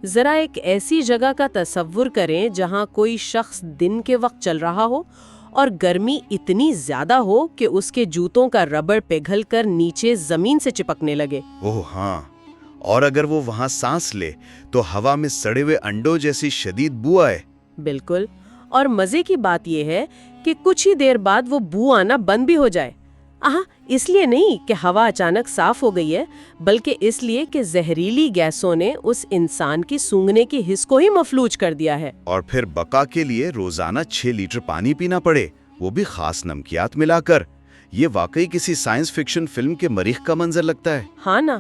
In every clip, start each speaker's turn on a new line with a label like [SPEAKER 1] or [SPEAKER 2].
[SPEAKER 1] ذرا ایک ایسی جگہ کا تصور کریں جہاں کوئی شخص دن کے وقت چل رہا ہو اور گرمی اتنی زیادہ ہو کہ اس کے جوتوں کا ربڑ پگھل کر نیچے زمین سے چپکنے لگے۔
[SPEAKER 2] اوہ ہاں، اور اگر وہ وہاں سانس لے تو ہوا میں سڑے ہوئے انڈوں جیسی شدید بو آئے۔
[SPEAKER 1] بالکل، اور مزے کی بات یہ ہے کہ کچھ ہی دیر بعد وہ بو آنا بند بھی ہو جائے۔ اس لیے نہیں کہ ہوا اچانک صاف ہو گئی ہے، بلکہ اس لیے کہ زہریلی گیسوں نے اس انسان کی سونگھنے کی حس کو ہی مفلوج کر دیا ہے۔
[SPEAKER 2] اور پھر بقا کے لیے روزانہ 6 لیٹر پانی پینا پڑے، وہ بھی خاص نمکیات ملا کر۔ یہ واقعی کسی سائنس فکشن فلم کے مریخ کا منظر لگتا ہے۔
[SPEAKER 1] ہاں نا،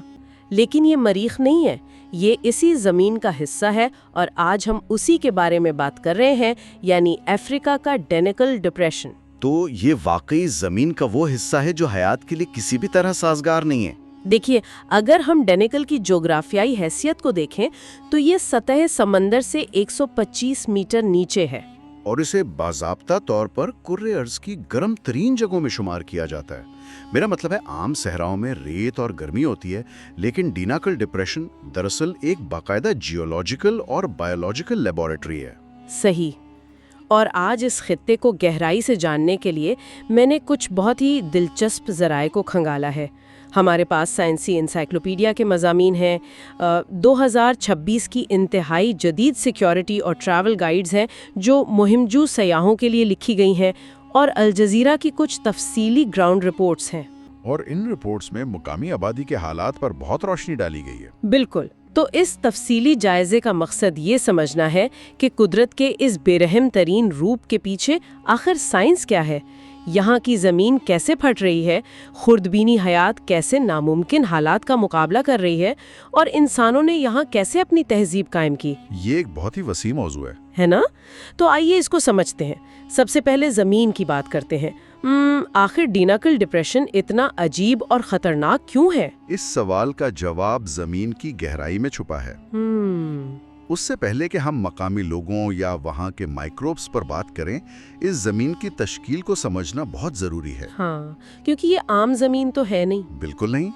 [SPEAKER 1] لیکن یہ مریخ نہیں ہے، یہ اسی زمین کا حصہ ہے، اور آج ہم اسی کے بارے میں بات کر رہے ہیں، یعنی افریقہ کا ڈینیکل ڈپریشن۔
[SPEAKER 2] تو یہ واقعی زمین کا وہ حصہ ہے جو حیات کے لیے کسی بھی طرح سازگار نہیں ہے۔
[SPEAKER 1] دیکھیے، اگر ہم ڈینیکل کی جغرافیائی حیثیت کو دیکھیں تو یہ سطح سمندر سے 125 میٹر نیچے ہے،
[SPEAKER 2] اور اسے باضابطہ طور پر کرۂ ارض کی گرم ترین جگہوں میں شمار کیا جاتا ہے۔ میرا مطلب ہے عام صحراؤں میں ریت اور گرمی ہوتی ہے، لیکن ڈینیکل ڈپریشن دراصل ایک باقاعدہ جیولوجیکل اور بایولوجیکل لیبارٹری ہے۔
[SPEAKER 1] صحیح۔ اور آج اس خطے کو گہرائی سے جاننے کے لیے میں نے کچھ بہت ہی دلچسپ ذرائع کو کھنگالا ہے۔ ہمارے پاس سائنسی انسائکلوپیڈیا کے مضامین ہیں، 2026 کی انتہائی جدید سیکیورٹی اور ٹریول گائیڈز ہیں جو مہم جو سیاحوں کے لیے لکھی گئی ہیں، اور الجزیرہ کی کچھ تفصیلی گراؤنڈ رپورٹس ہیں۔
[SPEAKER 3] اور ان رپورٹس میں مقامی آبادی کے حالات پر بہت روشنی ڈالی گئی ہے۔
[SPEAKER 1] بالکل، تو اس تفصیلی جائزے کا مقصد یہ سمجھنا ہے کہ قدرت کے اس بے رحم ترین روپ کے پیچھے آخر سائنس کیا ہے، یہاں کی زمین کیسے پھٹ رہی ہے، خردبینی حیات کیسے ناممکن حالات کا مقابلہ کر رہی ہے، اور انسانوں نے یہاں کیسے اپنی تہذیب قائم کی۔
[SPEAKER 3] یہ ایک بہت ہی وسیع موضوع
[SPEAKER 1] ہے نا؟ تو آئیے اس کو سمجھتے ہیں۔ سب سے پہلے زمین کی بات کرتے ہیں۔ آخر ڈینیکل ڈپریشن اتنا عجیب اور خطرناک کیوں ہے؟
[SPEAKER 3] اس سوال کا جواب زمین کی گہرائی میں چھپا ہے۔ اس سے پہلے کہ ہم مقامی لوگوں یا وہاں کے مائکروبس پر بات کریں، اس زمین کی تشکیل کو سمجھنا بہت ضروری ہے۔
[SPEAKER 1] ہاں، کیونکہ یہ عام زمین تو ہے نہیں۔
[SPEAKER 3] بالکل نہیں۔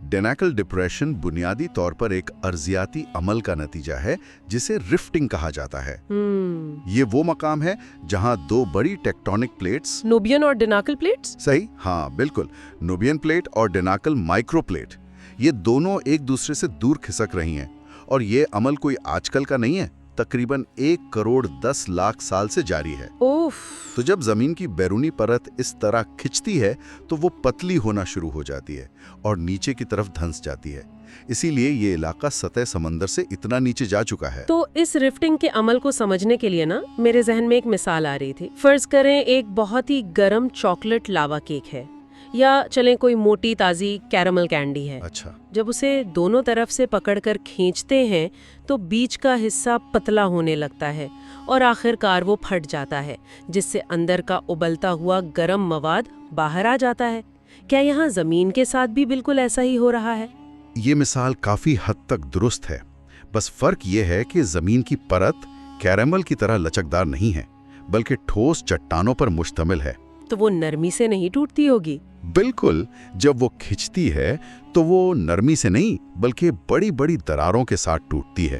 [SPEAKER 3] ڈینیکل ڈپریشن بنیادی طور پر ایک ارضیاتی عمل کا نتیجہ ہے جسے رفٹنگ کہا جاتا ہے۔ یہ وہ مقام ہے جہاں دو بڑی ٹیکٹونک پلیٹس،
[SPEAKER 1] نوبین اور ڈینیکل پلیٹس،
[SPEAKER 3] صحیح، ہاں بالکل، نوبین پلیٹ اور ڈینیکل مائکرو پلیٹ، یہ دونوں ایک دوسرے سے دور کھسک رہی ہیں، اور یہ عمل کوئی آج کل کا نہیں ہے، تقریباً 1,10,00,000 سال سے جاری ہے۔ تو جب زمین کی بیرونی پرت اس طرح کھچتی ہے تو وہ پتلی ہونا شروع ہو جاتی ہے اور نیچے کی طرف دھنس جاتی ہے۔ اسی لیے یہ علاقہ سطح سمندر سے اتنا نیچے جا چکا ہے۔
[SPEAKER 1] تو اس رفٹنگ کے عمل کو سمجھنے کے لیے میرے ذہن میں ایک مثال آ رہی تھی۔ فرض کریں ایک بہت ہی گرم چاکلیٹ لاوا کیک ہے، یا چلیں کوئی موٹی تازی کیرمل کینڈی ہے۔
[SPEAKER 3] اچھا،
[SPEAKER 1] جب اسے دونوں طرف سے پکڑ کر کھینچتے ہیں تو بیچ کا حصہ پتلا ہونے لگتا ہے اور آخر کار وہ پھٹ جاتا ہے، جس سے اندر کا ابلتا ہوا گرم مواد باہر آ جاتا ہے۔ کیا یہاں زمین کے ساتھ بھی بالکل ایسا ہی ہو رہا ہے؟
[SPEAKER 3] یہ مثال کافی حد تک درست ہے، بس فرق یہ ہے کہ زمین کی پرت کیرمل کی طرح لچکدار نہیں ہے، بلکہ ٹھوس چٹانوں پر مشتمل ہے۔
[SPEAKER 1] تو وہ نرمی سے نہیں ٹوٹتی ہوگی؟
[SPEAKER 3] بالکل، جب وہ کھنچتی ہے تو وہ نرمی سے نہیں بلکہ بڑی بڑی دراروں کے ساتھ ٹوٹتی ہے،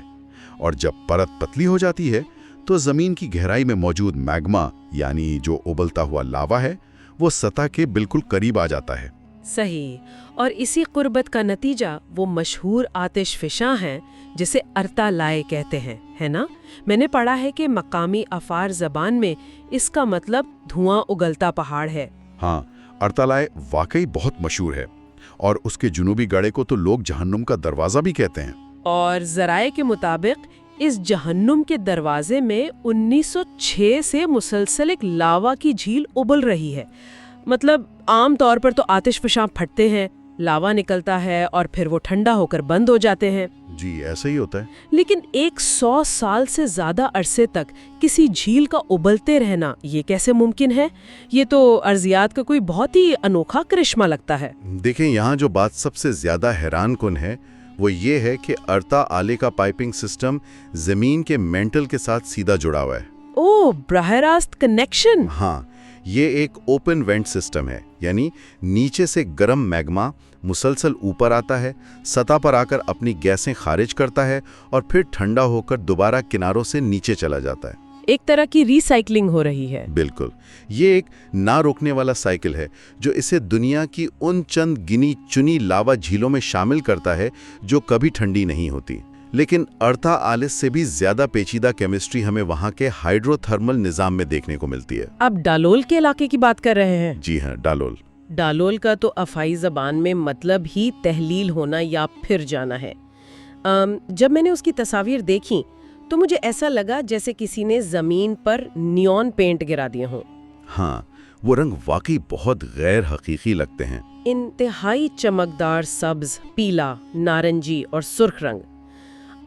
[SPEAKER 3] اور جب پرت پتلی ہو جاتی ہے تو زمین کی گہرائی میں موجود میگما، یعنی جو ابلتا ہوا لاوا ہے، وہ سطح کے بالکل قریب آ جاتا ہے۔
[SPEAKER 1] صحیح، اور اسی قربت کا نتیجہ وہ مشہور آتش فشاں ہیں جسے ارتا لائے کہتے ہیں، ہے نا؟ میں نے پڑھا ہے کہ مقامی افار زبان میں اس کا مطلب دھواں اگلتا پہاڑ ہے۔
[SPEAKER 3] ہاں، ارتالائے واقعی بہت مشہور ہے، اور اس کے جنوبی گڑھے کو تو لوگ جہنم کا دروازہ بھی کہتے ہیں۔
[SPEAKER 1] اور ذرائع کے مطابق اس جہنم کے دروازے میں 1906 سے مسلسل ایک لاوا کی جھیل ابل رہی ہے۔ مطلب عام طور پر تو آتش فشاں پھٹتے ہیں، لاوا نکلتا ہے اور پھر وہ ٹھنڈا ہو کر بند ہو جاتے ہیں۔
[SPEAKER 3] جی ایسا ہی ہوتا ہے،
[SPEAKER 1] لیکن 100 سال سے زیادہ عرصے تک کسی جھیل کا ابلتے رہنا یہ کیسے ممکن ہے؟ یہ تو ارضیات کا کوئی بہت ہی انوکھا کرشمہ لگتا ہے۔
[SPEAKER 3] دیکھیں یہاں جو بات سب سے زیادہ حیران کن ہے وہ یہ ہے کہ ارتا آلے کا پائپنگ سسٹم زمین کے مینٹل کے ساتھ سیدھا جڑا ہوا ہے۔
[SPEAKER 1] اوہ، براہ راست کنیکشن۔
[SPEAKER 3] ہاں، یہ ایک اوپن وینٹ سسٹم ہے، یعنی نیچے سے گرم میگما मुसलसल ऊपर आता है, सतह पर आकर अपनी गैसें खारिज करता है और फिर ठंडा होकर दोबारा किनारों से नीचे चला जाता है।
[SPEAKER 1] एक तरह की रिसाइकलिंग हो रही है।
[SPEAKER 3] बिल्कुल, ये एक ना रोकने वाला साइकिल है जो इसे दुनिया की उन चंद गिनी चुनी लावा झीलों में शामिल करता है जो कभी ठंडी नहीं होती। लेकिन अर्था आलिस से भी ज्यादा पेचीदा केमिस्ट्री हमें वहाँ के हाइड्रोथर्मल निजाम में देखने को मिलती है।
[SPEAKER 1] आप डालोल के इलाके की बात कर रहे हैं?
[SPEAKER 3] जी हाँ, डालोल।
[SPEAKER 1] डालोल का तो अफाई ज़बान में मतलब ही तहलील होना या फिर जाना है। जब मैंने उसकी तस्वीर देखी तो मुझे ऐसा लगा जैसे किसी ने ज़मीन पर नियॉन पेंट गिरा दिए हों।
[SPEAKER 3] हाँ, वो रंग वाकई बहुत गैर हकीकी लगते हैं।
[SPEAKER 1] इंतहाई चमकदार सब्ज, पीला, नारंगी और सुर्ख रंग।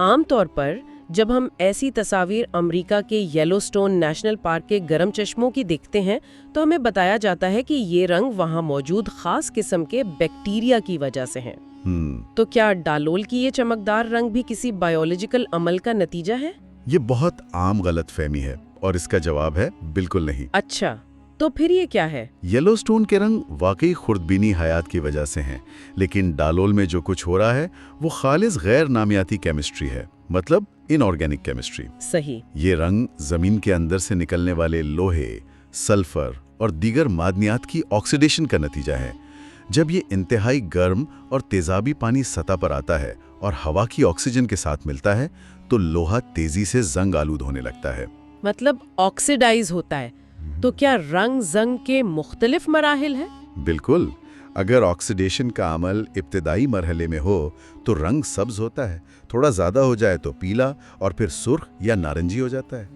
[SPEAKER 1] आमतौर पर जब हम ऐसी तस्वीर अमेरिका के येलोस्टोन नेशनल पार्क के गर्म चश्मों की देखते हैं तो हमें बताया जाता है कि ये रंग वहाँ मौजूद खास किस्म के बैक्टीरिया की वजह से हैं। तो क्या डालोल की ये चमकदार रंग भी किसी बायोलॉजिकल अमल का नतीजा है?
[SPEAKER 3] ये बहुत आम गलतफहमी है और इसका जवाब है बिल्कुल नहीं।
[SPEAKER 1] अच्छा, तो फिर ये क्या है?
[SPEAKER 3] येलोस्टोन के रंग वाकई खुर्दबीनी हयात की वजह से हैं, लेकिन डालोल में जो कुछ हो रहा है वो खालिस गैर नामियाती केमिस्ट्री है, मतलब इनऑर्गेनिक केमिस्ट्री।
[SPEAKER 1] सही।
[SPEAKER 3] ये रंग जमीन के अंदर से निकलने वाले लोहे, सल्फर और दीगर मादनियात की ऑक्सीडेशन का नतीजा है। जब ये इंतहाई गर्म और तेजाबी पानी सतह पर आता है और हवा की ऑक्सीजन के साथ मिलता है तो लोहा तेजी से जंग आलूद होने लगता है।
[SPEAKER 1] मतलब ऑक्सीडाइज होता है। तो क्या रंग जंग के मुख्तलिफ मराहिल हैं?
[SPEAKER 3] बिल्कुल, अगर ऑक्सीडेशन का अमल इब्तिदाई मरहले में हो तो रंग सब्ज होता है, थोड़ा ज़्यादा हो जाए तो पीला और फिर सुर्ख या नारंगी हो जाता है।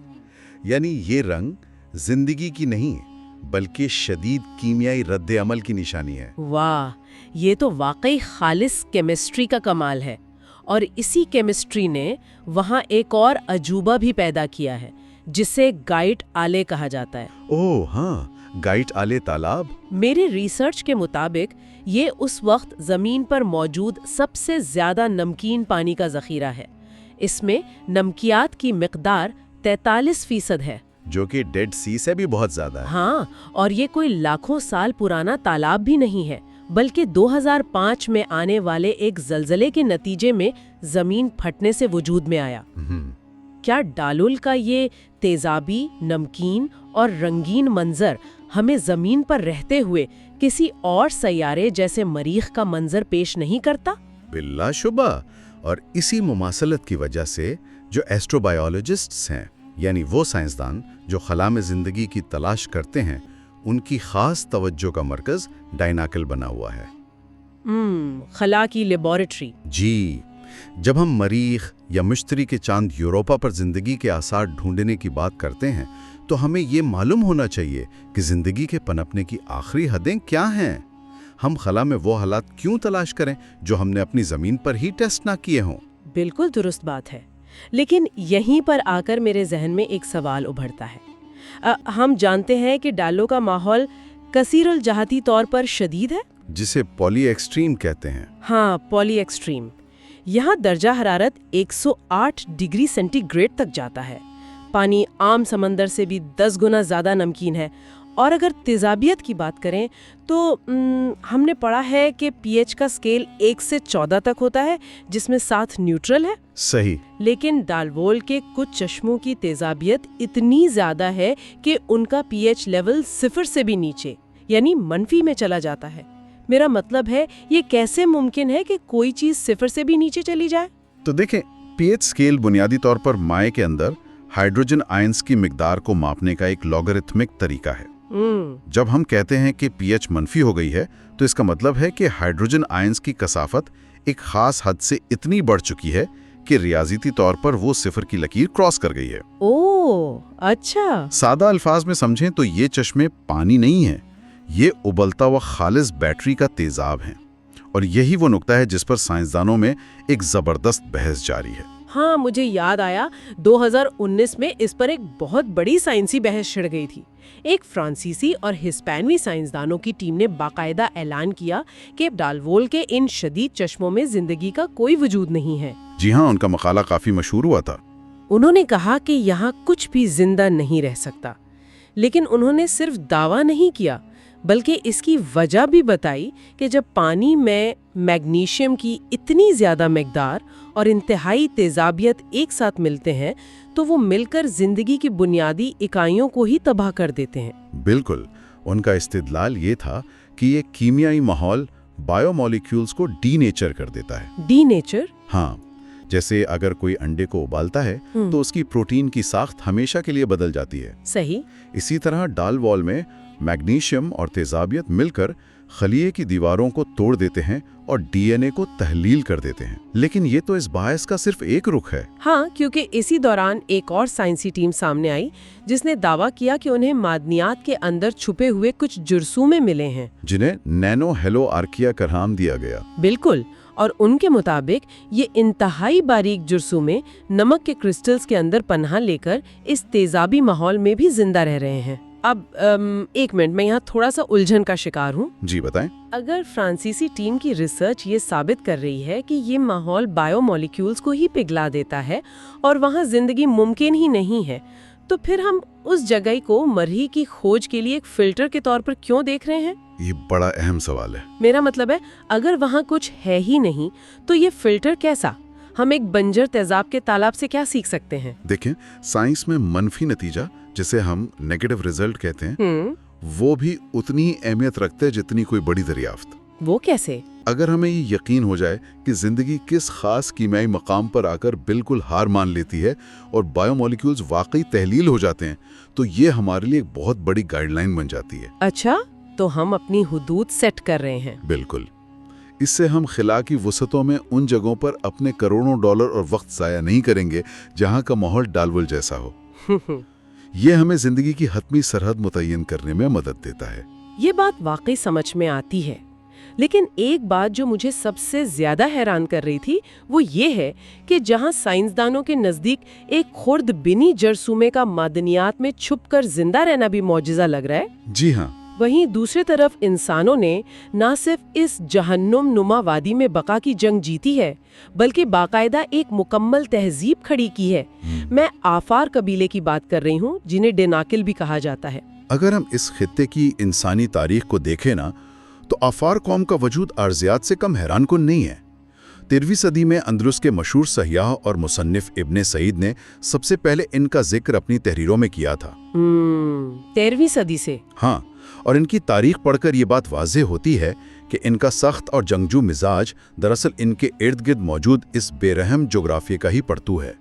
[SPEAKER 3] यानी ये रंग जिंदगी की नहीं बल्कि शदीद कीमियाई रद्द अमल की निशानी है।
[SPEAKER 1] वाह, ये तो वाकई खालिस केमिस्ट्री का कमाल है। और इसी केमिस्ट्री ने वहाँ एक और अजूबा भी पैदा किया है जिसे गाइट आले कहा जाता है।
[SPEAKER 3] ओह हाँ, गाइट आले तालाब।
[SPEAKER 1] मेरी रिसर्च के मुताबिक ये उस वक्त जमीन पर मौजूद सबसे ज्यादा नमकीन पानी का जखीरा है। इसमें नमकियात की मिकदार 43% है,
[SPEAKER 3] जो कि डेड सी से भी बहुत ज्यादा है।
[SPEAKER 1] हाँ, और ये कोई लाखों साल पुराना तालाब भी नहीं है, बल्कि 2005 में आने वाले एक जलजले के नतीजे में जमीन फटने से वजूद में आया। क्या डालोल का ये तेजाबी, नमकीन और रंगीन मंजर हमें जमीन पर रहते हुए किसी और सैयारे जैसे मरीख का मंजर पेश नहीं करता?
[SPEAKER 3] बिल्लाशुबा। और इसी मुमासलत की वजह से जो एस्ट्रोबायोलॉजिस्ट्स हैं, यानी वो साइंसदान जो खला में जिंदगी की तलाश करते हैं, उनकी खास तवज्जो का मरकज डायनाकल बना हुआ है।
[SPEAKER 1] खला की लेबोरेटरी।
[SPEAKER 3] जी, जब हम मरीख या मुश्तरी के चांद यूरोपा पर जिंदगी के आसार ढूंढने की बात करते हैं तो हमें ये मालूम होना चाहिए कि जिंदगी के पनपने की आखिरी हदें क्या हैं। हम खला में वो हालात क्यों तलाश करें जो हमने अपनी जमीन पर ही टेस्ट ना किए हों?
[SPEAKER 1] बिल्कुल दुरुस्त बात है। लेकिन यहीं पर आकर मेरे जहन में एक सवाल उभरता है। हम जानते हैं कि डालो का माहौल कसीरुल जहाती तौर पर शदीद है,
[SPEAKER 3] जिसे पॉली एक्सट्रीम कहते हैं।
[SPEAKER 1] हाँ, पॉली एक्सट्रीम। यहाँ दर्जा हरारत 108 डिग्री सेंटीग्रेड तक जाता है। पानी आम समंदर से भी 10 गुना ज़्यादा नमकीन है। और अगर तेजाबियत की बात करें तो हमने पढ़ा है कि पीएच का स्केल 1 से 14 तक होता है, जिसमें 7 न्यूट्रल है।
[SPEAKER 3] सही।
[SPEAKER 1] लेकिन डालवोल के कुछ चश्मों की तेजाबियत इतनी ज़्यादा है कि उनका पीएच लेवल 0 से भी नीचे, यानी मनफी में चला जाता है। मेरा मतलब है, ये कैसे मुमकिन है कि कोई चीज़ 0 से भी नीचे चली जाए?
[SPEAKER 3] तो देखें, पीएच स्केल बुनियादी तौर पर माए के अंदर हाइड्रोजन आयंस की मिकदार को मापने का एक लॉगरिथमिक तरीका है। जब हम कहते हैं कि पीएच मनफी हो गई है तो इसका मतलब है कि हाइड्रोजन आयंस की कसाफत एक खास हद से इतनी बढ़ चुकी है कि रियाजती तौर पर वो 0 की लकीर क्रॉस कर गई है।
[SPEAKER 1] ओह, अच्छा।
[SPEAKER 3] सादा अल्फाज में समझें तो ये चश्मे पानी नहीं है, ये उबलता हुआ खालिस बैटरी का तेजाब है। और यही वो नुक्ता है जिस पर साइंसदानों में एक जबरदस्त बहस जारी है।
[SPEAKER 1] हाँ, मुझे याद आया, 2019 में इस पर एक बहुत बड़ी साइंसी बहस छिड़ गई थी। एक फ्रांसीसी और हिस्पैनवी साइंसदानों की टीम ने बाकायदा ऐलान किया कि डालवोल के इन शदीद चश्मों में जिंदगी का कोई वजूद नहीं है।
[SPEAKER 3] जी हाँ, उनका मकाला काफी मशहूर हुआ था।
[SPEAKER 1] उन्होंने कहा कि यहाँ कुछ भी जिंदा नहीं रह सकता। लेकिन उन्होंने सिर्फ दावा नहीं किया, बल्कि इसकी वजह भी बताई कि जब पानी में मैग्नीशियम की इतनी ज्यादा मिकदार और इंतहाई तेजाबियत एक साथ मिलते हैं तो वो मिलकर जिंदगी की बुनियादी इकाइयों को ही तबाह कर देते हैं।
[SPEAKER 3] बिल्कुल, उनका इस्तिदलाल ये था कि ये कीमियाई माहौल बायोमोलिक्यूल्स को डीनेचर कर देता है।
[SPEAKER 1] डीनेचर?
[SPEAKER 3] हाँ, जैसे अगर कोई अंडे को उबालता है तो उसकी प्रोटीन की साख्त हमेशा के लिए बदल जाती है।
[SPEAKER 1] सही।
[SPEAKER 3] इसी तरह डाल वॉल में मैग्नीशियम और तेजाबियत मिलकर खलिए की दीवारों को तोड़ देते हैं और डीएनए को तहलील कर देते हैं। लेकिन ये तो इस बहस का सिर्फ एक रुख है।
[SPEAKER 1] हाँ, क्योंकि इसी दौरान एक और साइंसी टीम सामने आई जिसने दावा किया कि उन्हें मादनियात के अंदर छुपे हुए कुछ जुर्सूमे मिले हैं
[SPEAKER 3] जिन्हें नैनो हेलो आर्किया का नाम दिया गया।
[SPEAKER 1] बिल्कुल, और उनके मुताबिक ये इंतहाई बारीक जुर्सूमे नमक के क्रिस्टल्स के अंदर पनाह लेकर इस तेजाबी माहौल में भी जिंदा रह रहे हैं। अब एक मिनट, मैं यहाँ थोड़ा सा उलझन का शिकार हूँ।
[SPEAKER 3] जी बताएं।
[SPEAKER 1] अगर फ्रांसीसी टीम की रिसर्च ये साबित कर रही है कि ये माहौल बायोमोलिक्यूल्स को ही पिघला देता है और वहाँ जिंदगी मुमकिन ही नहीं है, तो फिर हम उस जगह को मरही की खोज के लिए एक फिल्टर के तौर पर क्यों देख रहे हैं?
[SPEAKER 3] ये बड़ा अहम सवाल है।
[SPEAKER 1] मेरा मतलब है, अगर वहाँ कुछ है ही नहीं तो ये फिल्टर कैसा? हम एक बंजर तेजाब के तालाब से क्या सीख सकते हैं?
[SPEAKER 3] देखें, साइंस में मनफी नतीजा, जिसे हम नेगेटिव रिजल्ट कहते हैं, वो भी उतनी ही अहमियत रखते हैं जितनी कोई बड़ी दरियाफ्त।
[SPEAKER 1] वो कैसे?
[SPEAKER 3] अगर हमें ये यकीन हो जाए कि जिंदगी किस खास कीमियाई मकाम पर आकर बिल्कुल हार मान लेती है और बायोमोलिक्यूल्स वाकई तहलील हो जाते हैं, तो ये हमारे लिए एक बहुत बड़ी गाइडलाइन बन जाती है।
[SPEAKER 1] अच्छा, तो हम अपनी हुदूद सेट कर रहे हैं।
[SPEAKER 3] बिल्कुल। इससे हम खिला की वसतों में उन जगहों पर अपने करोड़ों डॉलर और वक्त जाया नहीं करेंगे जहां का माहौल डालवल जैसा हो। ये हमें जिंदगी की हतमी सरहद मुतय्यन करने में मदद देता है।
[SPEAKER 1] ये बात वाकई समझ में आती है, लेकिन एक बात जो मुझे सबसे ज्यादा हैरान कर रही थी वो ये है कि जहां साइंसदानों के नजदीक एक खुर्दबिनी जरसूमे का मादनियात में छुपकर जिंदा रहना भी मौजिजा लग रहा है,
[SPEAKER 3] जी हाँ,
[SPEAKER 1] वहीं दूसरी तरफ इंसानों ने न सिर्फ इस जहन्नुम नुमा वादी में बका की जंग जीती है, बल्कि बाकायदा एक मुकम्मल तहजीब खड़ी की है। मैं आफार कबीले की बात कर रही हूँ, जिन्हें डेनाकिल भी कहा जाता है।
[SPEAKER 3] अगर हम इस खित्ते की इंसानी तारीख को देखें ना, तो आफार कौम का वजूद अर्जियात से कम हैरान कुन नहीं है। 13वीं सदी में अंदलुस के मशहूर सयाह और मुसन्निफ इब्ने सईद ने सबसे पहले इनका जिक्र अपनी तहरीरों में किया था।
[SPEAKER 1] 13वीं सदी से?
[SPEAKER 3] हाँ, और इनकी तारीख पढ़कर ये बात वाज़ेह होती है कि इनका सख्त और जंगजू मिजाज दरअसल इनके इर्द गिर्द मौजूद इस बेरहम जोग्राफिया का ही परतू है।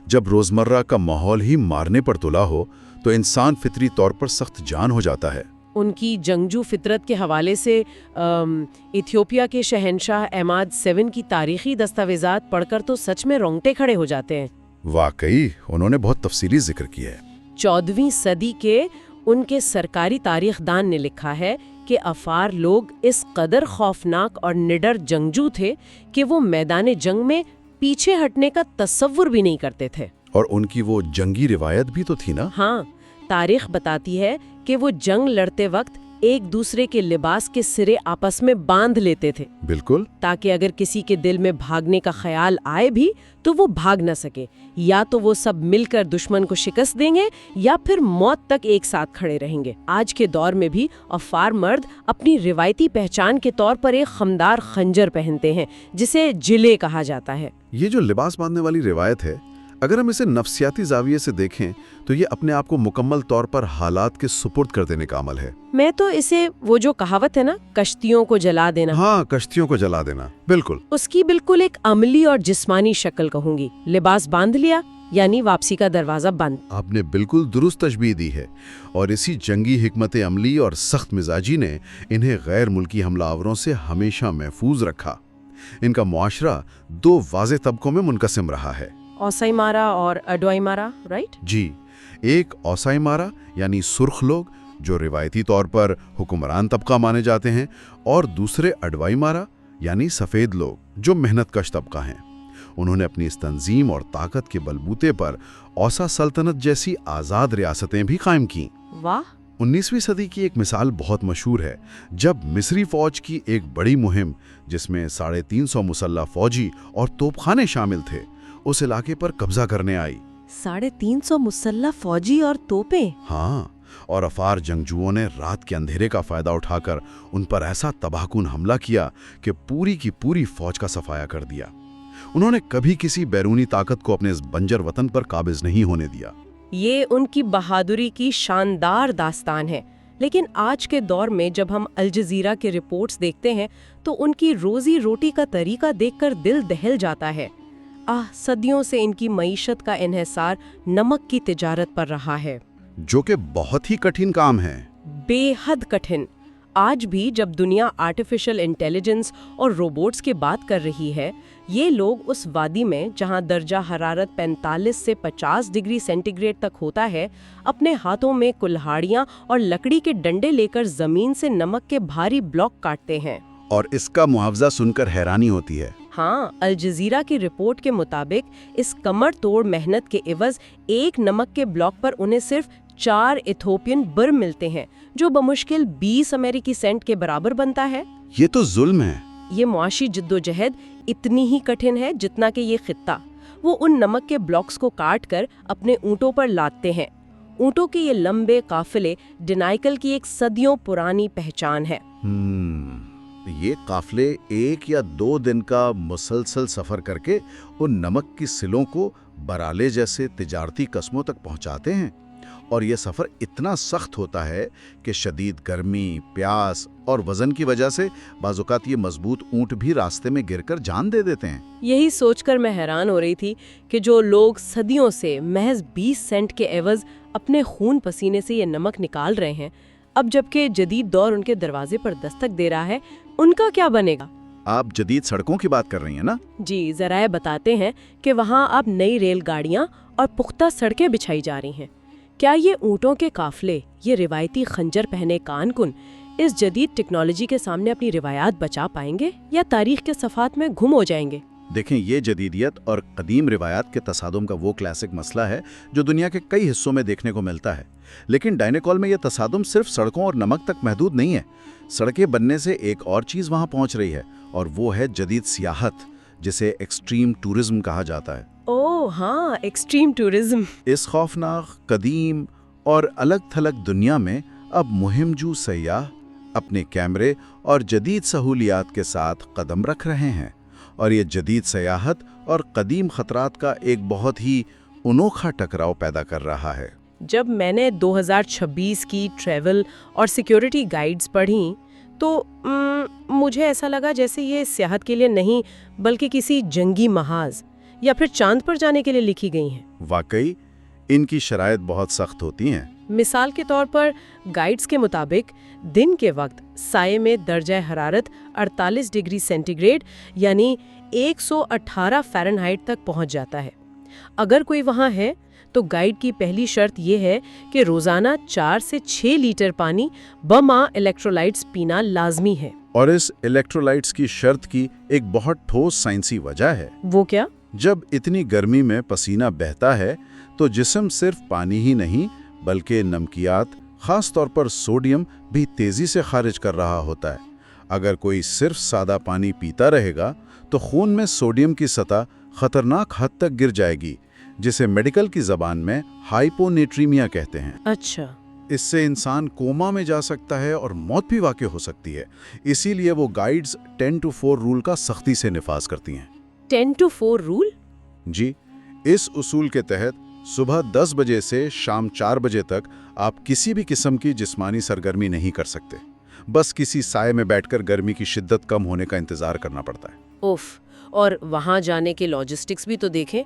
[SPEAKER 3] जब रोज़मर्रा का माहौल ही मारने पर तुला हो तो इंसान फितरी तौर पर सख्त जान हो जाता है।
[SPEAKER 1] उनकी जंगजू फितरत के हवाले से इथियोपिया के शहंशाह एमाद 7 की तारीखी दस्तावेजात पढ़कर तो सच में रोंगटे खड़े हो जाते हैं।
[SPEAKER 3] वाकई उन्होंने बहुत तफसीली जिक्र किया है।
[SPEAKER 1] 14वीं सदी के उनके सरकारी तारीखदान ने लिखा है कि अफार लोग इस कदर खौफनाक और निडर जंगजू थे कि वो मैदान जंग में पीछे हटने का तसव्वुर भी नहीं करते थे।
[SPEAKER 3] और उनकी वो जंगी रिवायत भी तो थी ना।
[SPEAKER 1] हाँ, तारीख बताती है कि वो जंग लड़ते वक्त एक दूसरे के लिबास के सिरे आपस में बांध लेते थे।
[SPEAKER 3] बिल्कुल,
[SPEAKER 1] ताकि अगर किसी के दिल में भागने का ख्याल आए भी तो वो भाग न सके, या तो वो सब मिलकर दुश्मन को शिकस्त देंगे या फिर मौत तक एक साथ खड़े रहेंगे। आज के दौर में भी अफार मर्द अपनी रिवायती पहचान के तौर पर एक खमदार खंजर पहनते हैं जिसे जिले कहा जाता है।
[SPEAKER 3] ये जो लिबास बांधने वाली रिवायत है, अगर हम इसे नफ्सियाती जाविये से देखें तो ये अपने आप को मुकम्मल तौर पर हालात के सुपुर्द कर देने का अमल है।
[SPEAKER 1] मैं तो इसे वो जो कहावत है ना, कश्तियों को जला देना,
[SPEAKER 3] हाँ, कश्तियों को जला देना, बिल्कुल
[SPEAKER 1] उसकी बिल्कुल एक अमली और जिस्मानी शक्ल कहूंगी। लिबास बांध लिया यानी वापसी का दरवाजा बंद।
[SPEAKER 3] आपने बिल्कुल दुरुस्त तशबीह दी है, और इसी जंगी हिकमत अमली और सख्त मिजाजी ने इन्हें गैर मुल्की हमलावरों से हमेशा महफूज रखा। इनका मुआशरा दो वाज़ेह तबकों में मुनकसिम रहा है,
[SPEAKER 1] औसाईमारा और अडवाईमारा, राइट?
[SPEAKER 3] जी, एक औसाईमारा यानी सुर्ख लोग जो रिवायती तौर पर हुक्मरान तबका माने जाते हैं, और दूसरे अडवाईमारा यानी सफ़ेद लोग जो मेहनतकश तबका हैं। उन्होंने अपनी इस तंजीम और ताकत के बलबूते पर औसा सल्तनत जैसी आज़ाद रियासतें भी कायम की।
[SPEAKER 1] वाह!
[SPEAKER 3] 19वीं सदी की एक मिसाल बहुत मशहूर है, जब मिस्री फौज की एक बड़ी मुहिम जिसमें 350 मुसल्लह फौजी और तोपखाने शामिल थे उस इलाके पर कब्जा करने आई।
[SPEAKER 1] 350 मुसल्लह फौजी और तोपें?
[SPEAKER 3] हाँ, और अफार जंगजुओं ने रात के अंधेरे का फायदा उठाकर उन पर ऐसा तबाहकुन हमला किया कि पूरी की पूरी फौज का सफाया कर दिया। उन्होंने कभी किसी बैरूनी ताकत को अपने इस बंजर वतन पर काबिज नहीं होने दिया।
[SPEAKER 1] ये उनकी बहादुरी की शानदार दास्तान है। लेकिन आज के दौर में जब हम अल जज़ीरा के रिपोर्ट्स देखते हैं तो उनकी रोजी रोटी का तरीका देखकर दिल दहल जाता है। सदियों से इनकी मईशत का इन्हिसार नमक की तिजारत पर रहा है,
[SPEAKER 3] जो कि बहुत ही कठिन काम है।
[SPEAKER 1] बेहद कठिन। आज भी जब दुनिया आर्टिफिशियल इंटेलिजेंस और रोबोट्स की बात कर रही है, ये लोग उस वादी में जहां दर्जा हरारत 45 से 50 डिग्री सेंटीग्रेड तक होता है, अपने हाथों में कुल्हाड़ियां और लकड़ी के डंडे लेकर जमीन से नमक के भारी ब्लॉक काटते हैं।
[SPEAKER 3] और इसका मुआवजा सुनकर हैरानी होती है।
[SPEAKER 1] हाँ, अल जज़ीरा की रिपोर्ट के मुताबिक इस कमर तोड़ मेहनत के एवज एक नमक के ब्लॉक पर उन्हें सिर्फ 4 इथोपियन बिर मिलते हैं, जो बमुश्किल 20 अमेरिकी सेंट के बराबर बनता है।
[SPEAKER 3] ये तो जुल्म है।
[SPEAKER 1] ये मुआशी जिद्दोजहद इतनी ही कठिन है जितना कि ये खित्ता। वो उन नमक के ब्लॉक्स को काट कर अपने ऊँटों पर लादते हैं। ऊँटों के ये लंबे काफिले डिनाइकल की एक सदियों पुरानी पहचान है।
[SPEAKER 2] ये काफले 1 या 2 दिन का मुसलसल सफर करके उन नमक की सिलों को बराले जैसे तिजारती कस्मों तक पहुंचाते हैं। और ये सफर इतना सख्त होता है कि शदीद गर्मी, प्यास और वजन की वजह से बाज़-औक़ात ये मजबूत ऊंट भी रास्ते में गिरकर जान दे देते हैं।
[SPEAKER 1] यही सोचकर मैं हैरान हो रही थी कि जो लोग सदियों से महज 20 सेंट के एवज अपने खून पसीने से ये नमक निकाल रहे हैं, अब जबकि जदीद दौर उनके दरवाजे पर दस्तक दे रहा है, उनका क्या बनेगा?
[SPEAKER 2] आप जदीद सड़कों की बात कर रही हैं ना?
[SPEAKER 1] जी, ज़राए बताते हैं कि वहाँ अब नई रेलगाड़ियाँ और पुख्ता सड़कें बिछाई जा रही हैं। क्या ये ऊँटों के काफले, ये रिवायती खंजर पहने कानकुन इस जदीद टेक्नोलॉजी के सामने अपनी रिवायात बचा पाएंगे या तारीख के सफ़ात में गुम हो जाएंगे?
[SPEAKER 2] देखें, ये जदीदियत और कदीम रिवायात के तसादुम का वो क्लासिक मसला है जो दुनिया के कई हिस्सों में देखने को मिलता है। लेकिन डायनेकॉल में ये तसादुम सिर्फ सड़कों और नमक तक महदूद नहीं है। सड़कें बनने से एक और चीज़ वहाँ पहुँच रही है, और वो है जदीद सियाहत, जिसे एक्सट्रीम टूरिज्म कहा जाता है।
[SPEAKER 1] ओह हाँ, एक्सट्रीम टूरिज्म।
[SPEAKER 2] इस खौफनाक, कदीम और अलग थलग दुनिया में अब मुहिमजू सयाह अपने कैमरे और जदीद सहूलियात के साथ कदम रख रहे हैं, और ये जदीद सयाहत और कदीम खतरात का एक बहुत ही अनोखा टकराव पैदा कर रहा है।
[SPEAKER 1] जब मैंने 2026 की ट्रैवल और सिक्योरिटी गाइड्स पढ़ी तो मुझे ऐसा लगा जैसे ये सियाहत के लिए नहीं बल्कि किसी जंगी महाज या फिर चांद पर जाने के लिए लिखी गई हैं।
[SPEAKER 2] वाकई इनकी शराइत बहुत सख्त होती हैं।
[SPEAKER 1] मिसाल के तौर पर गाइड्स के मुताबिक दिन के वक्त साये में दर्जा हरारत 48 डिग्री सेंटीग्रेड यानी 118 फ़ारेनहाइट तक पहुंच जाता है। अगर कोई वहां है तो गाइड की पहली शर्त यह है कि रोजाना 4 से 6 लीटर पानी बमा इलेक्ट्रोलाइट्स पीना लाजमी है।
[SPEAKER 2] और इस इलेक्ट्रोलाइट्स की शर्त की एक बहुत ठोस साइंसी वजह है।
[SPEAKER 1] वो क्या?
[SPEAKER 2] जब इतनी गर्मी में पसीना बहता है तो जिस्म सिर्फ पानी ही नहीं बल्कि नमकियात, खास तौर पर सोडियम भी तेजी से खारिज कर रहा होता है। अगर कोई सिर्फ सादा पानी पीता रहेगा तो खून में सोडियम की सतह खतरनाक हद तक गिर जाएगी, जिसे मेडिकल की जबान में हाइपोनेट्रीमिया कहते हैं।
[SPEAKER 1] अच्छा।
[SPEAKER 2] इससे इंसान कोमा में जा सकता है और मौत भी वाक़ई हो सकती है। इसीलिए वो गाइड्स 10 to 4 रूल का सख्ती से निफाज करती हैं।
[SPEAKER 1] 10 to 4 रूल?
[SPEAKER 2] जी, इस उसूल के तहत सुबह 10 बजे से शाम 4 बजे तक आप किसी भी किस्म की जिस्मानी सरगर्मी नहीं कर सकते। बस किसी साये में बैठकर गर्मी की शिद्दत कम होने का इंतजार करना पड़ता है।
[SPEAKER 1] उफ, और वहाँ जाने के लॉजिस्टिक्स भी तो देखें।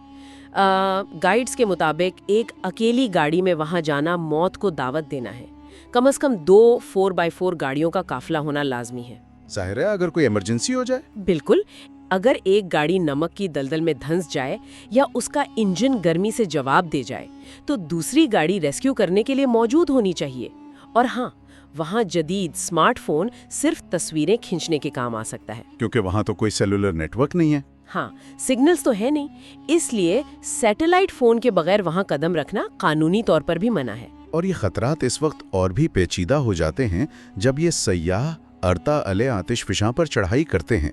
[SPEAKER 1] गाइड्स के मुताबिक एक अकेली गाड़ी में वहाँ जाना मौत को दावत देना है। कम से कम 2 4x4 गाड़ियों का काफिला होना लाजमी है।
[SPEAKER 2] जाहिर है, अगर कोई इमरजेंसी हो जाए।
[SPEAKER 1] बिल्कुल। अगर एक गाड़ी नमक की दलदल में धंस जाए या उसका इंजन गर्मी से जवाब दे जाए तो दूसरी गाड़ी रेस्क्यू करने के लिए मौजूद होनी चाहिए। और हाँ, वहाँ जदीद स्मार्टफोन सिर्फ तस्वीरें खींचने के काम आ सकता है,
[SPEAKER 2] क्योंकि वहाँ तो कोई सेलुलर नेटवर्क नहीं है।
[SPEAKER 1] हाँ, सिग्नल्स तो है नहीं, इसलिए सैटेलाइट फोन के बगैर वहाँ कदम रखना कानूनी तौर पर भी मना है।
[SPEAKER 2] और ये खतरात इस वक्त और भी पेचीदा हो जाते हैं जब ये सयाह अरता अले आतिशफशां पर चढ़ाई करते हैं।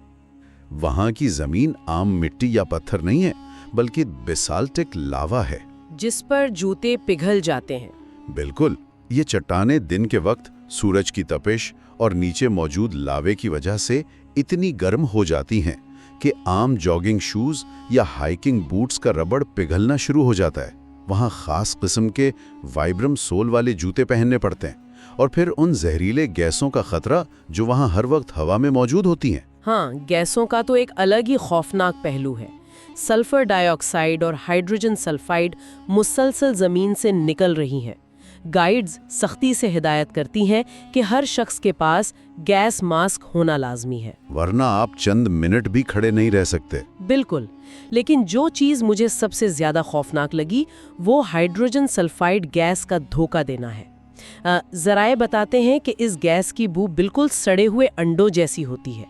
[SPEAKER 2] वहाँ की जमीन आम मिट्टी या पत्थर नहीं है बल्कि बेसाल्टिक लावा है,
[SPEAKER 1] जिस पर जूते पिघल जाते हैं।
[SPEAKER 2] बिल्कुल।
[SPEAKER 3] ये चट्टानें दिन के वक्त सूरज की तपिश और नीचे मौजूद लावे की वजह से इतनी गर्म हो जाती हैं कि आम जॉगिंग शूज या हाइकिंग बूट्स का रबड़ पिघलना शुरू हो जाता है। वहाँ खास किस्म के वाइब्रम सोल वाले जूते पहनने पड़ते हैं और फिर उन जहरीले गैसों का खतरा जो वहाँ हर वक्त हवा में मौजूद होती हैं।
[SPEAKER 1] हाँ, गैसों का तो एक अलग ही खौफनाक पहलू है। सल्फर डाइऑक्साइड और हाइड्रोजन सल्फाइड मुसलसल जमीन से निकल रही हैं। गाइड्स सख्ती से हिदायत करती हैं कि हर शख्स के पास गैस मास्क होना लाजमी है,
[SPEAKER 3] वरना आप चंद मिनट भी खड़े नहीं रह सकते।
[SPEAKER 1] बिल्कुल। लेकिन जो चीज़ मुझे सबसे ज़्यादा खौफनाक लगी वो हाइड्रोजन सल्फाइड गैस का धोखा देना है। ज़राए बताते हैं कि इस गैस की बू बिल्कुल सड़े हुए अंडों जैसी होती है,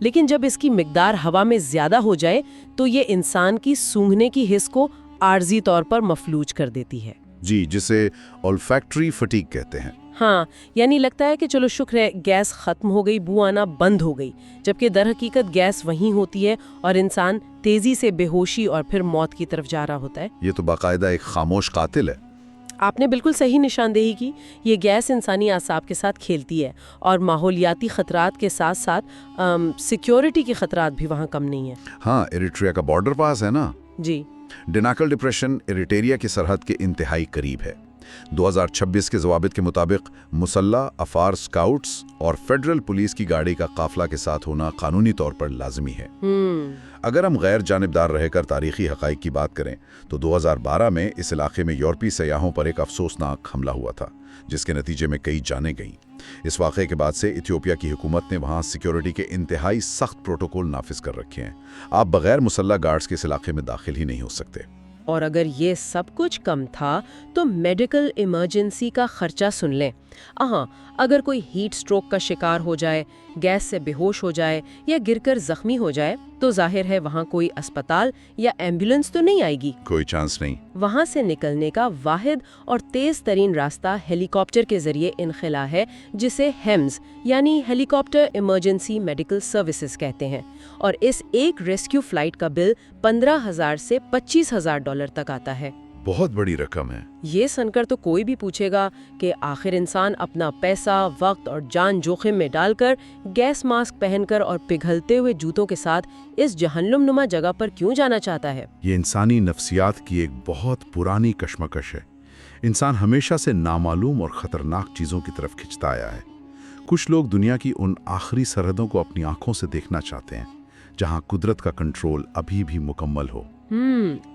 [SPEAKER 1] लेकिन जब इसकी मिकदार हवा में ज़्यादा हो जाए तो ये इंसान की सूंघने की हिस्स को आर्जी तौर पर मफलूज कर देती है।
[SPEAKER 3] जी, जिसे ऑल्फैक्टरी फटीग कहते हैं।
[SPEAKER 1] हाँ, यानी लगता है कि चलो शुक्र है गैस खत्म हो गई, बू आना बंद हो गई, जबकि दर हकीकत गैस वहीं होती है और इंसान तेजी से बेहोशी और फिर मौत की तरफ जा रहा होता है।
[SPEAKER 3] ये तो बाकायदा एक खामोश कातिल है।
[SPEAKER 1] आपने बिल्कुल सही निशानदेही की। ये गैस इंसानी आसाब के साथ खेलती है और माहौलियाती खतरात के साथ साथ सिक्योरिटी के खतरात भी वहाँ कम नहीं है।
[SPEAKER 3] हाँ, एरिट्रिया का बॉर्डर पास है ना।
[SPEAKER 1] जी।
[SPEAKER 3] डिनाकल डिप्रेशन एरिट्रिया की सरहद के इंतहाई करीब है। 2026 के ज़वाबित के मुताबिक मुसल्ला अफार स्काउट्स और फेडरल पुलिस की गाड़ी का काफिला के साथ होना कानूनी तौर पर लाजमी है। अगर हम गैर जानिबदार रहकर तारीखी हक़ाइक़ की बात करें तो 2012 में इस इलाके में यूरोपीय सयाहों पर एक अफसोसनाक हमला हुआ था, जिसके नतीजे में कई जानें गईं। इस वाक़े के बाद से इथियोपिया की हुकूमत ने वहाँ सिक्योरिटी के इंतहाई सख्त प्रोटोकॉल नाफिज कर रखे हैं। आप बगैर मुसल्ला गार्ड्स के इस इलाके में दाखिल ही नहीं हो सकते।
[SPEAKER 1] और अगर ये सब कुछ कम था तो मेडिकल इमरजेंसी का खर्चा सुन लें। अगर कोई हीट स्ट्रोक का शिकार हो जाए, गैस से बेहोश हो जाए या गिरकर जख्मी हो जाए तो जाहिर है वहाँ कोई अस्पताल या एम्बुलेंस तो नहीं आएगी।
[SPEAKER 3] कोई चांस नहीं।
[SPEAKER 1] वहाँ से निकलने का वाहिद और तेज तरीन रास्ता हेलीकॉप्टर के जरिए इनखला है, जिसे हेम्स यानी हेलीकॉप्टर इमरजेंसी मेडिकल सर्विसेज कहते हैं। और इस एक रेस्क्यू फ्लाइट का बिल 15,000 से $25,000 तक आता है।
[SPEAKER 3] बहुत बड़ी रकम है।
[SPEAKER 1] ये सुनकर तो कोई भी पूछेगा कि आखिर इंसान अपना पैसा, वक्त और जान जोखिम में डालकर गैस मास्क पहनकर और पिघलते हुए जूतों के साथ इस जहन्नुम-नुमा जगह पर क्यों जाना चाहता है।
[SPEAKER 3] ये इंसानी नफ्सियात की एक बहुत पुरानी कशमकश है। इंसान हमेशा से नामालूम और ख़तरनाक चीज़ों की तरफ खिंचता आया है। कुछ लोग दुनिया की उन आखिरी सरहदों को अपनी आंखों से देखना चाहते हैं, जहाँ कुदरत का कंट्रोल अभी भी मुकम्मल हो।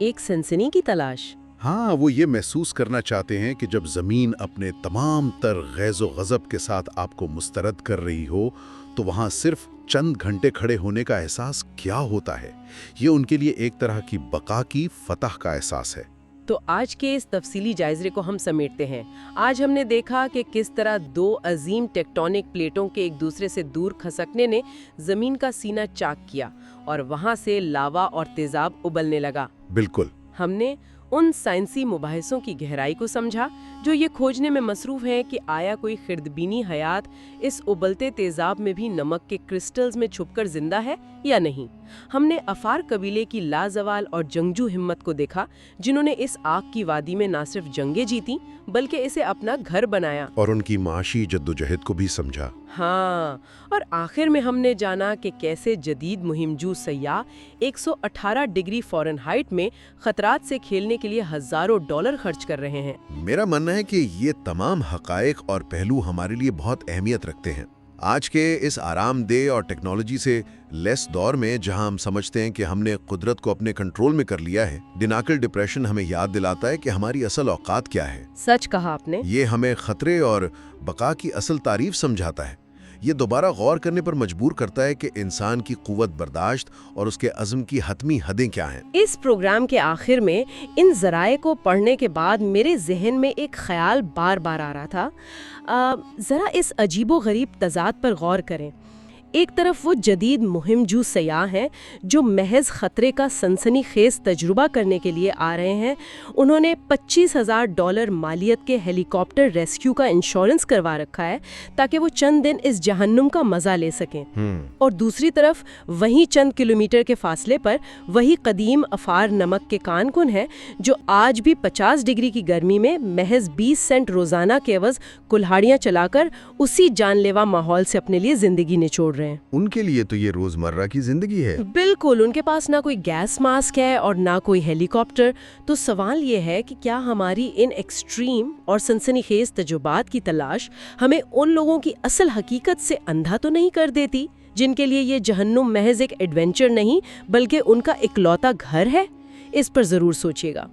[SPEAKER 1] एक सनसनी की तलाश।
[SPEAKER 3] हाँ, वो ये महसूस करना चाहते हैं कि जब ज़मीन अपने तमाम तर गैज़ो गज़ब के साथ आपको मुस्तरद कर रही हो तो वहाँ सिर्फ चंद घंटे खड़े होने का एहसास क्या होता है। ये उनके लिए एक तरह की बका की फतह का एहसास है।
[SPEAKER 1] तो आज के इस तफसीली जायजे को हम समेटते हैं। आज हमने देखा कि किस तरह दो अजीम टेक्टोनिक प्लेटों के एक दूसरे से दूर खसकने ने ज़मीन का सीना चाक किया और वहाँ से लावा और तेजाब उबलने लगा।
[SPEAKER 3] बिल्कुल।
[SPEAKER 1] हमने उन साइंसी मुबाहिसों की गहराई को समझा जो ये खोजने में मसरूफ़ हैं कि आया कोई खिरदबीनी हयात इस उबलते तेजाब में भी नमक के क्रिस्टल्स में छुपकर जिंदा है या नहीं। हमने अफार कबीले की लाजवाल और जंगजू हिम्मत को देखा, जिन्होंने इस आग की वादी में न सिर्फ जंगें जीती बल्कि इसे अपना घर बनाया
[SPEAKER 3] और उनकी माशी जद्दोजहद को भी समझा।
[SPEAKER 1] हाँ, और आखिर में हमने जाना कि कैसे जदीद मुहिमजू सयाह 118 डिग्री फ़ारेनहाइट में खतरात से खेलने के लिए हज़ारों डॉलर खर्च कर रहे हैं।
[SPEAKER 3] मेरा मानना है कि ये तमाम हक़ाइक़ और पहलू हमारे लिए बहुत अहमियत रखते हैं। आज के इस आरामदेह और टेक्नोलॉजी से लेस दौर में जहां हम समझते हैं कि हमने कुदरत को अपने कंट्रोल में कर लिया है, डिनाकल डिप्रेशन हमें याद दिलाता है कि हमारी असल औकात क्या है।
[SPEAKER 1] सच कहा आपने।
[SPEAKER 3] ये हमें खतरे और बका की असल तारीफ समझाता है। ये दोबारा गौर करने पर मजबूर करता है कि इंसान की कुव्वत बर्दाश्त और उसके अज़्म की हतमी हदें क्या हैं।
[SPEAKER 1] इस प्रोग्राम के आखिर में इन ज़राए को पढ़ने के बाद मेरे जहन में एक ख्याल बार बार आ रहा था। ज़रा इस अजीबो गरीब तज़ाद पर गौर करें। ایک طرف وہ جدید مہم جو سیاح ہیں جو محض خطرے کا سنسنی خیز تجربہ کرنے کے لیے آ رہے ہیں، انہوں نے $25,000 مالیت کے ہیلی کاپٹر ریسکیو کا انشورنس کروا رکھا ہے تاکہ وہ چند دن اس جہنم کا مزہ لے سکیں۔ اور دوسری طرف وہیں چند کلومیٹر کے فاصلے پر وہی قدیم افار نمک کے کان کن ہے جو آج بھی 50 ڈگری کی گرمی میں محض 20 سینٹ روزانہ کے عوض کلہاڑیاں چلا کر اسی جان لیوا ماحول سے اپنے لیے زندگی نچوڑ رہے ہیں۔
[SPEAKER 4] ان کے لیے تو یہ روزمرہ کی زندگی ہے۔
[SPEAKER 1] بالکل، ان کے پاس نہ کوئی گیس ماسک ہے اور نہ کوئی ہیلی کاپٹر۔ تو سوال یہ ہے کہ کیا ہماری ان ایکسٹریم اور سنسنی خیز تجربات کی تلاش ہمیں ان لوگوں کی اصل حقیقت سے اندھا تو نہیں کر دیتی جن کے لیے یہ جہنم محض ایک ایڈونچر نہیں بلکہ ان کا اکلوتا گھر ہے؟ اس پر ضرور سوچیے گا۔